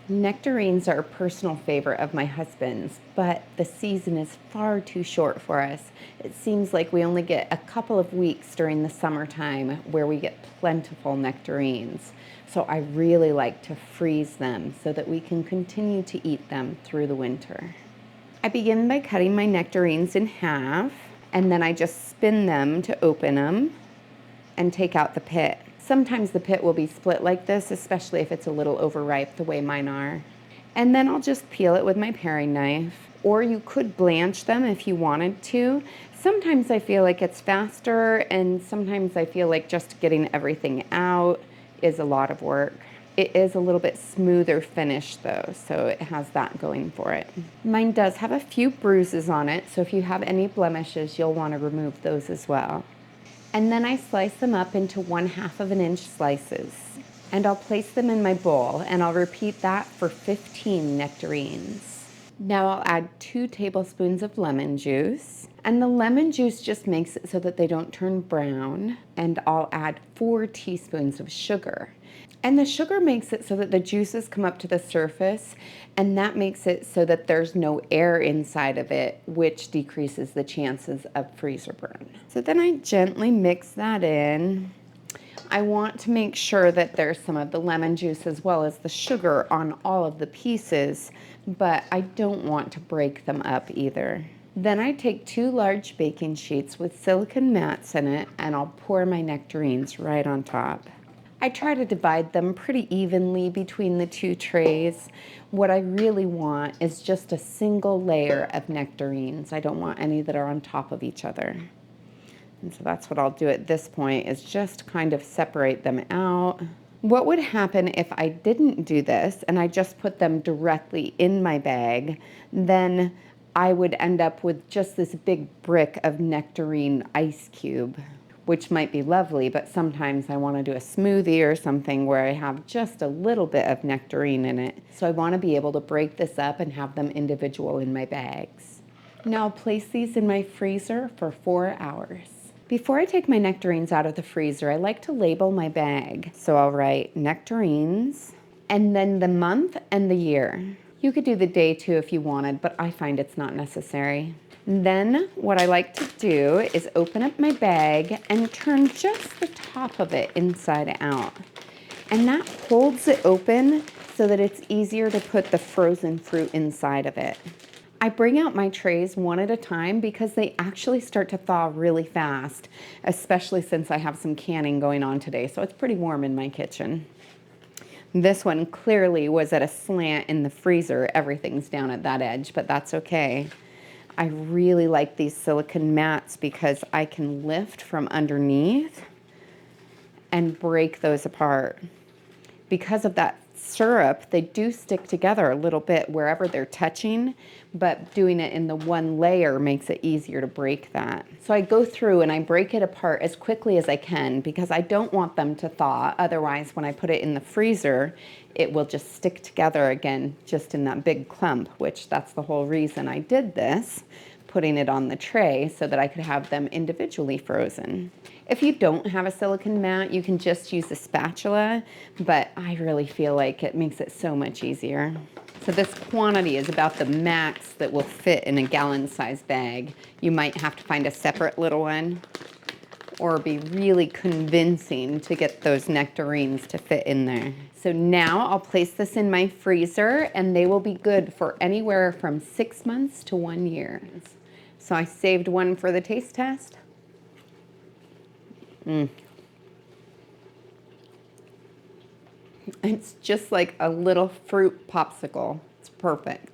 Nectarines are a personal favorite of my husband's, but the season is far too short for us. It seems like we only get a couple of weeks during the summertime where we get plentiful nectarines. So I really like to freeze them so that we can continue to eat them through the winter. I begin by cutting my nectarines in half, and then I just spin them to open them and take out the pit. Sometimes the pit will be split like this, especially if it's a little overripe the way mine are. And then I'll just peel it with my paring knife, or you could blanch them if you wanted to. Sometimes I feel like it's faster, and sometimes I feel like just getting everything out is a lot of work. It is a little bit smoother finish though, so it has that going for it. Mine does have a few bruises on it, so if you have any blemishes, you'll want to remove those as well. And then I slice them up into 1/2 of an inch slices. And I'll place them in my bowl, and I'll repeat that for 15 nectarines. Now I'll add 2 tablespoons of lemon juice. And the lemon juice just makes it so that they don't turn brown. And I'll add 4 teaspoons of sugar. And the sugar makes it so that the juices come up to the surface, and that makes it so that there's no air inside of it, which decreases the chances of freezer burn. So then I gently mix that in. I want to make sure that there's some of the lemon juice as well as the sugar on all of the pieces, but I don't want to break them up either. Then I take 2 large baking sheets with silicone mats in it, and I'll pour my nectarines right on top. I try to divide them pretty evenly between the 2 trays. What I really want is just a single layer of nectarines. I don't want any that are on top of each other. And so that's what I'll do at this point, is just kind of separate them out. What would happen if I didn't do this and I just put them directly in my bag? Then I would end up with just this big brick of nectarine ice cube, which might be lovely, but sometimes I want to do a smoothie or something where I have just a little bit of nectarine in it. So I want to be able to break this up and have them individual in my bags. Now I'll place these in my freezer for 4 hours. Before I take my nectarines out of the freezer, I like to label my bag. So I'll write nectarines and then the month and the year. You could do the day too if you wanted, but I find it's not necessary. Then what I like to do is open up my bag and turn just the top of it inside out. And that holds it open so that it's easier to put the frozen fruit inside of it. I bring out my trays one at a time because they actually start to thaw really fast, especially since I have some canning going on today, so it's pretty warm in my kitchen. This one clearly was at a slant in the freezer. Everything's down at that edge, but that's okay. I really like these silicone mats because I can lift from underneath and break those apart. Because of that syrup, they do stick together a little bit wherever they're touching, but doing it in the one layer makes it easier to break that. So I go through and I break it apart as quickly as I can because I don't want them to thaw. Otherwise, when I put it in the freezer, it will just stick together again, just in that big clump, which that's the whole reason I did this, putting it on the tray so that I could have them individually frozen. If you don't have a silicone mat, you can just use a spatula, but I really feel like it makes it so much easier. So this quantity is about the max that will fit in a gallon-sized bag. You might have to find a separate little one or be really convincing to get those nectarines to fit in there. So now I'll place this in my freezer and they will be good for anywhere from 6 months to 1 year. So I saved one for the taste test. It's just like a little fruit popsicle. It's perfect.